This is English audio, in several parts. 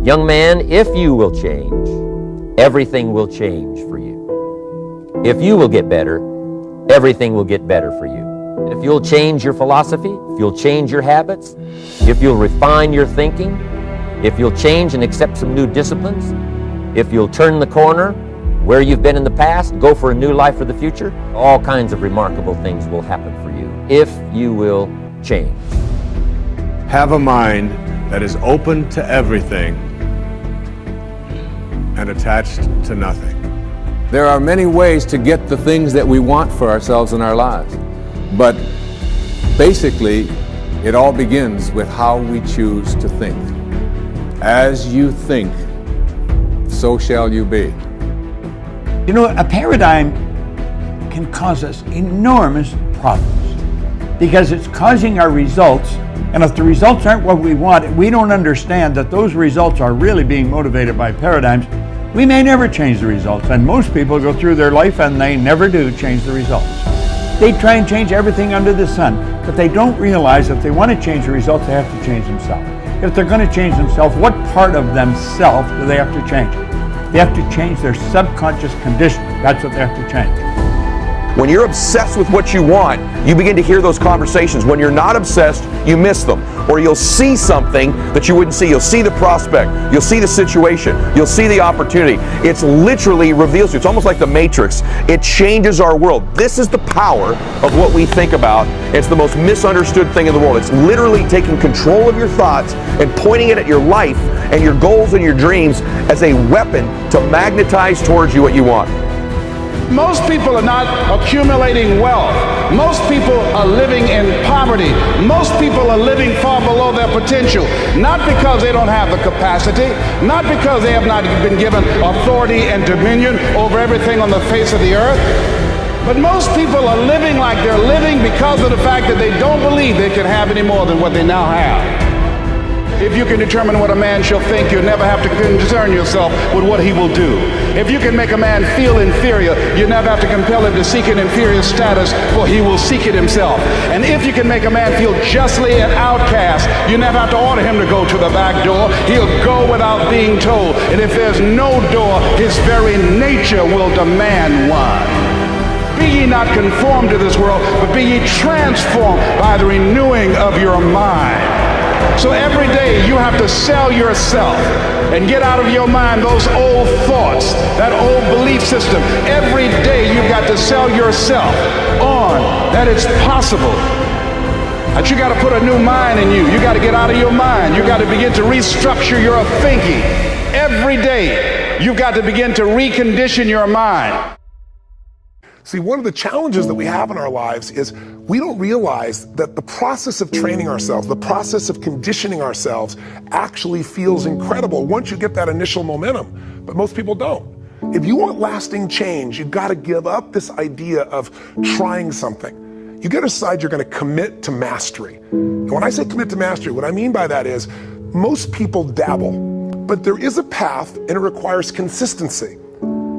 Young man, if you will change, everything will change for you. If you will get better, everything will get better for you. If you'll change your philosophy, if you'll change your habits, if you'll refine your thinking, if you'll change and accept some new disciplines, if you'll turn the corner where you've been in the past, go for a new life for the future, all kinds of remarkable things will happen for you if you will change. Have a mind that is open to everything and attached to nothing. There are many ways to get the things that we want for ourselves in our lives, but basically it all begins with how we choose to think. As you think, so shall you be. You know, a paradigm can cause us enormous problems because it's causing our results, and if the results aren't what we want, we don't understand that those results are really being motivated by paradigms, we may never change the results. And most people go through their life and they never do change the results. They try and change everything under the sun, but they don't realize if they want to change the results, they have to change themselves. If they're going to change themselves, what part of themselves do they have to change? They have to change their subconscious conditioning. That's what they have to change. When you're obsessed with what you want, you begin to hear those conversations. When you're not obsessed, you miss them. Or you'll see something that you wouldn't see. You'll see the prospect. You'll see the situation. You'll see the opportunity. It's literally reveals you. It's almost like the Matrix. It changes our world. This is the power of what we think about. It's the most misunderstood thing in the world. It's literally taking control of your thoughts and pointing it at your life and your goals and your dreams as a weapon to magnetize towards you what you want. Most people are not accumulating wealth. Most people are living in poverty. Most people are living far below their potential, not because they don't have the capacity, not because they have not been given authority and dominion over everything on the face of the earth, but most people are living like they're living because of the fact that they don't believe they can have any more than what they now have. If you can determine what a man shall think, you'll never have to concern yourself with what he will do. If you can make a man feel inferior, you never have to compel him to seek an inferior status, for he will seek it himself. And if you can make a man feel justly an outcast, you never have to order him to go to the back door. He'll go without being told. And if there's no door, his very nature will demand one. Be ye not conformed to this world, but be ye transformed by the renewing of your mind. So every day you have to sell yourself and get out of your mind those old thoughts, that old belief system. Every day you've got to sell yourself on that it's possible. That you got to put a new mind in you. You got to get out of your mind. You got to begin to restructure your thinking. Every day you've got to begin to recondition your mind. See, one of the challenges that we have in our lives is we don't realize that the process of training ourselves, the process of conditioning ourselves actually feels incredible once you get that initial momentum, but most people don't. If you want lasting change, you've got to give up this idea of trying something. You got to decide you're going to commit to mastery. And when I say commit to mastery, what I mean by that is most people dabble, but there is a path and it requires consistency.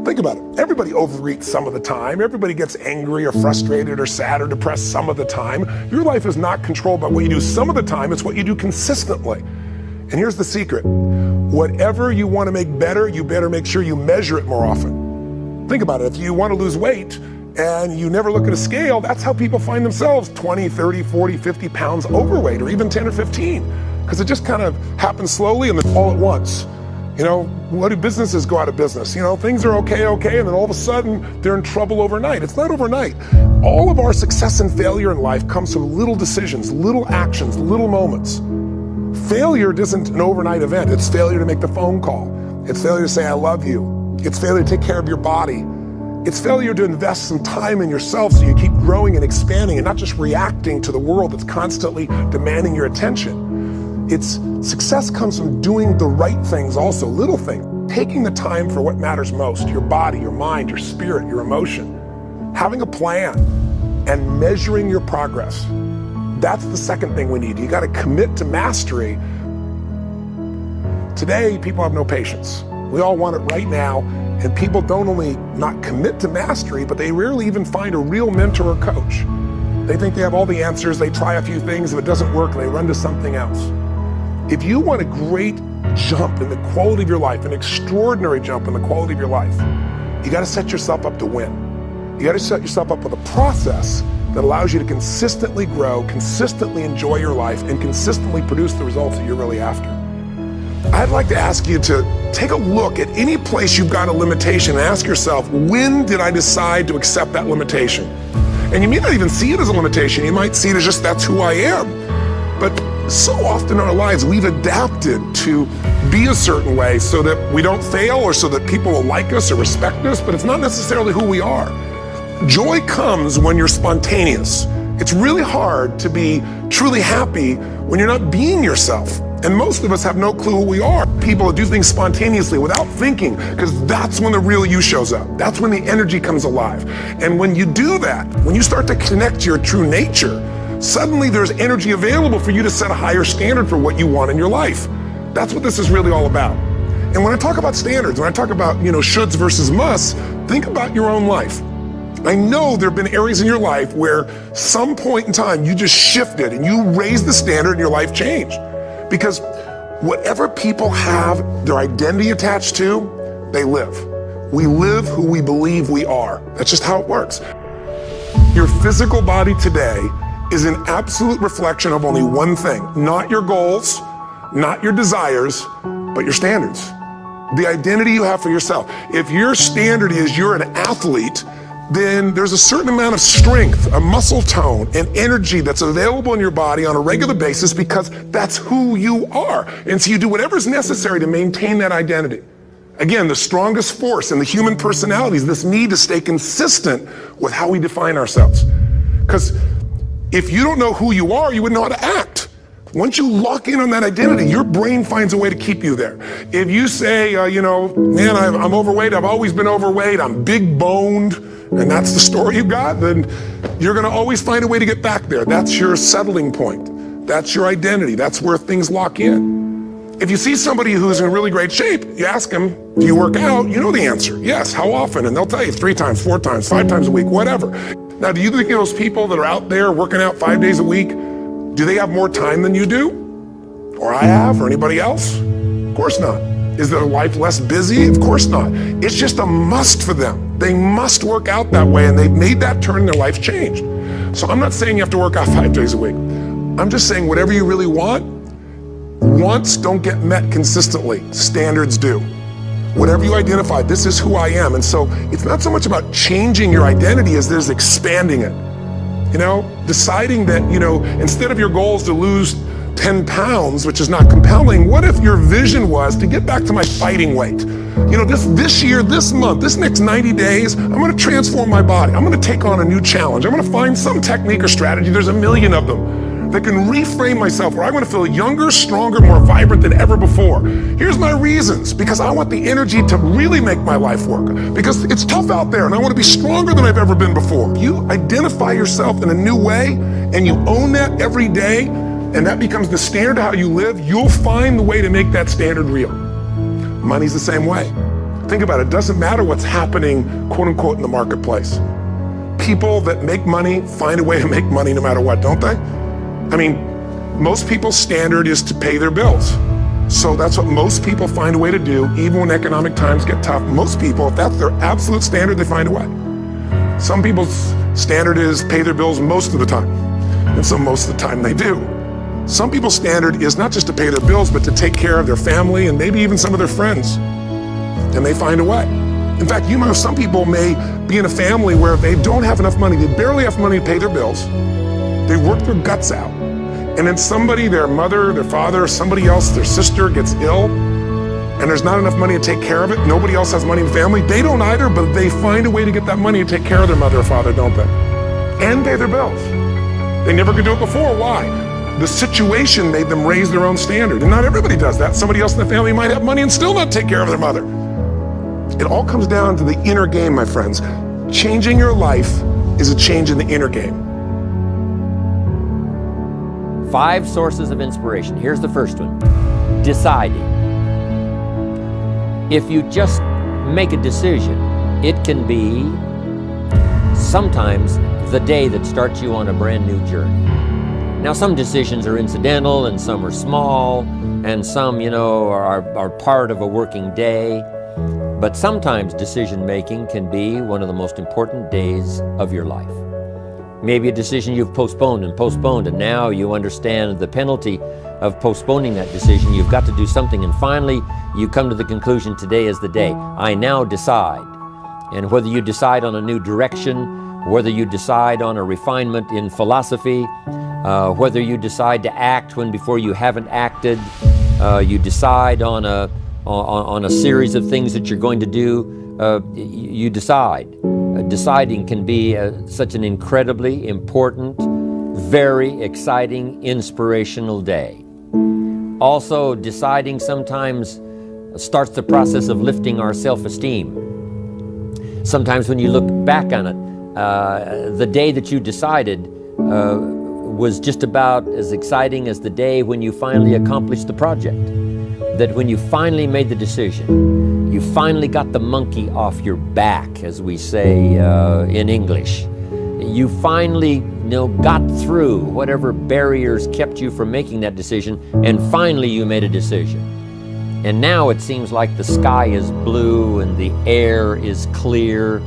Think about it. Everybody overeats some of the time. Everybody gets angry or frustrated or sad or depressed some of the time. Your life is not controlled by what you do some of the time. It's what you do consistently. And here's the secret. Whatever you want to make better, you better make sure you measure it more often. Think about it. If you want to lose weight and you never look at a scale, that's how people find themselves 20, 30, 40, 50 pounds overweight, or even 10 or 15. Because it just kind of happens slowly and then all at once. You know, what do businesses go out of business? You know, things are okay, and then all of a sudden they're in trouble overnight. It's not overnight. All of our success and failure in life comes from little decisions, little actions, little moments. Failure isn't an overnight event. It's failure to make the phone call. It's failure to say, I love you. It's failure to take care of your body. It's failure to invest some time in yourself so you keep growing and expanding and not just reacting to the world that's constantly demanding your attention. It's success comes from doing the right things also, little things. Taking the time for what matters most, your body, your mind, your spirit, your emotion. Having a plan and measuring your progress. That's the second thing we need. You got to commit to mastery. Today, people have no patience. We all want it right now, and people don't only not commit to mastery, but they rarely even find a real mentor or coach. They think they have all the answers, they try a few things, if it doesn't work, they run to something else. If you want a great jump in the quality of your life, an extraordinary jump in the quality of your life, you got to set yourself up to win. You got to set yourself up with a process that allows you to consistently grow, consistently enjoy your life, and consistently produce the results that you're really after. I'd like to ask you to take a look at any place you've got a limitation and ask yourself, when did I decide to accept that limitation? And you may not even see it as a limitation. You might see it as just, that's who I am. But so often in our lives, we've adapted to be a certain way so that we don't fail or so that people will like us or respect us, but it's not necessarily who we are. Joy comes when you're spontaneous. It's really hard to be truly happy when you're not being yourself. And most of us have no clue who we are. People do things spontaneously without thinking, because that's when the real you shows up. That's when the energy comes alive. And when you do that, when you start to connect to your true nature, suddenly there's energy available for you to set a higher standard for what you want in your life. That's what this is really all about. And when I talk about standards, when I talk about, shoulds versus musts, think about your own life. I know there have been areas in your life where some point in time you just shifted and you raised the standard and your life changed. Because whatever people have their identity attached to, they live. We live who we believe we are. That's just how it works. Your physical body today is an absolute reflection of only one thing, not your goals, not your desires, but your standards. The identity you have for yourself. If your standard is you're an athlete, then there's a certain amount of strength, a muscle tone, and energy that's available in your body on a regular basis because that's who you are. And so you do whatever's necessary to maintain that identity. Again, the strongest force in the human personality is this need to stay consistent with how we define ourselves. Because if you don't know who you are, you wouldn't know how to act. Once you lock in on that identity, your brain finds a way to keep you there. If you say, man, I'm overweight, I've always been overweight, I'm big boned, and that's the story you got, then you're gonna always find a way to get back there. That's your settling point. That's your identity. That's where things lock in. If you see somebody who's in really great shape, you ask them, do you work out? You know the answer. Yes, how often? And they'll tell you 3 times, 4 times, 5 times a week, whatever. Now, do you think those people that are out there working out 5 days a week, do they have more time than you do? Or I have, or anybody else? Of course not. Is their life less busy? Of course not. It's just a must for them. They must work out that way, and they've made that turn, their life changed. So I'm not saying you have to work out 5 days a week. I'm just saying whatever you really want, wants don't get met consistently. Standards do. Whatever you identify, this is who I am. And so it's not so much about changing your identity as there's expanding it. Deciding that, instead of your goals to lose 10 pounds, which is not compelling, what if your vision was to get back to my fighting weight? This year, this month, this next 90 days, I'm gonna transform my body. I'm gonna take on a new challenge. I'm gonna find some technique or strategy, there's a million of them, that can reframe myself where I want to feel younger, stronger, more vibrant than ever before. Here's my reasons, because I want the energy to really make my life work, because it's tough out there and I want to be stronger than I've ever been before. You identify yourself in a new way and you own that every day, and that becomes the standard of how you live, you'll find the way to make that standard real. Money's the same way. Think about it, it doesn't matter what's happening, quote unquote, in the marketplace. People that make money find a way to make money no matter what, don't they? I mean, most people's standard is to pay their bills. So that's what most people find a way to do, even when economic times get tough. Most people, if that's their absolute standard, they find a way. Some people's standard is pay their bills most of the time. And so most of the time they do. Some people's standard is not just to pay their bills, but to take care of their family and maybe even some of their friends. And they find a way. In fact, some people may be in a family where they don't have enough money, they barely have money to pay their bills. They work their guts out. And then somebody, their mother, their father, somebody else, their sister gets ill, and there's not enough money to take care of it. Nobody else has money in the family. They don't either, but they find a way to get that money to take care of their mother or father, don't they? And pay their bills. They never could do it before. Why? The situation made them raise their own standard. And not everybody does that. Somebody else in the family might have money and still not take care of their mother. It all comes down to the inner game, my friends. Changing your life is a change in the inner game. 5 sources of inspiration. Here's the first one. Deciding. If you just make a decision, it can be sometimes the day that starts you on a brand new journey. Now, some decisions are incidental and some are small, and some, are part of a working day. But sometimes decision making can be one of the most important days of your life. Maybe a decision you've postponed, and now you understand the penalty of postponing that decision. You've got to do something, and finally you come to the conclusion, today is the day. I now decide. And whether you decide on a new direction, whether you decide on a refinement in philosophy, whether you decide to act when before you haven't acted, you decide on a series of things that you're going to do, you decide. Deciding can be such an incredibly important, very exciting, inspirational day. Also, deciding sometimes starts the process of lifting our self-esteem. Sometimes when you look back on it, the day that you decided was just about as exciting as the day when you finally accomplished the project. That when you finally made the decision, you finally got the monkey off your back, as we say in English. You finally got through whatever barriers kept you from making that decision, and finally you made a decision. And now it seems like the sky is blue and the air is clear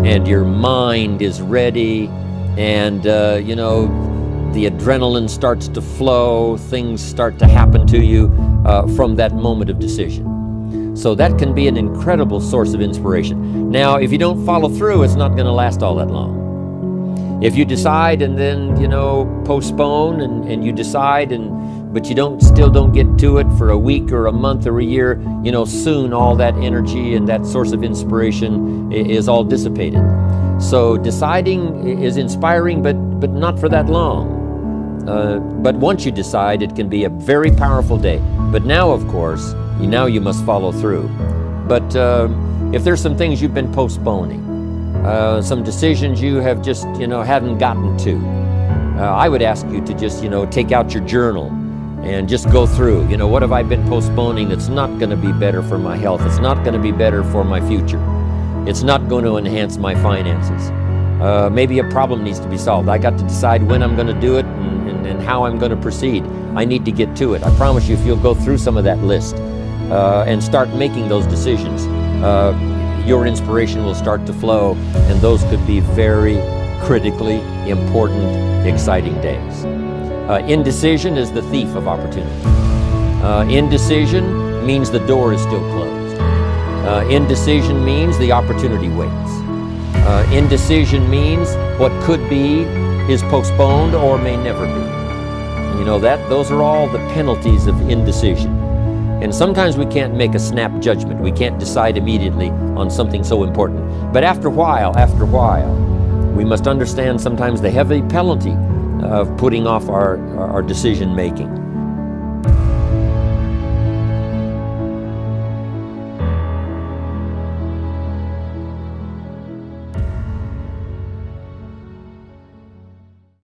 and your mind is ready, and the adrenaline starts to flow, things start to happen to you from that moment of decision. So that can be an incredible source of inspiration. Now, if you don't follow through, it's not going to last all that long. If you decide and then, postpone and you decide, but you still don't get to it for a week or a month or a year, soon all that energy and that source of inspiration is all dissipated. So deciding is inspiring, but not for that long. But once you decide, it can be a very powerful day. But now, of course, you must follow through. But if there's some things you've been postponing, some decisions you have just, hadn't gotten to, I would ask you to just, take out your journal and just go through, what have I been postponing that's not going to be better for my health? It's not going to be better for my future. It's not going to enhance my finances. Maybe a problem needs to be solved. I got to decide when I'm going to do it and how I'm going to proceed. I need to get to it. I promise you, if you'll go through some of that list and start making those decisions, your inspiration will start to flow, and those could be very critically important, exciting days. Indecision is the thief of opportunity. Indecision means the door is still closed. Indecision means the opportunity waits. Indecision means what could be is postponed or may never be. Those are all the penalties of indecision. And sometimes we can't make a snap judgment. We can't decide immediately on something so important. But after a while, we must understand sometimes the heavy penalty of putting off our decision making.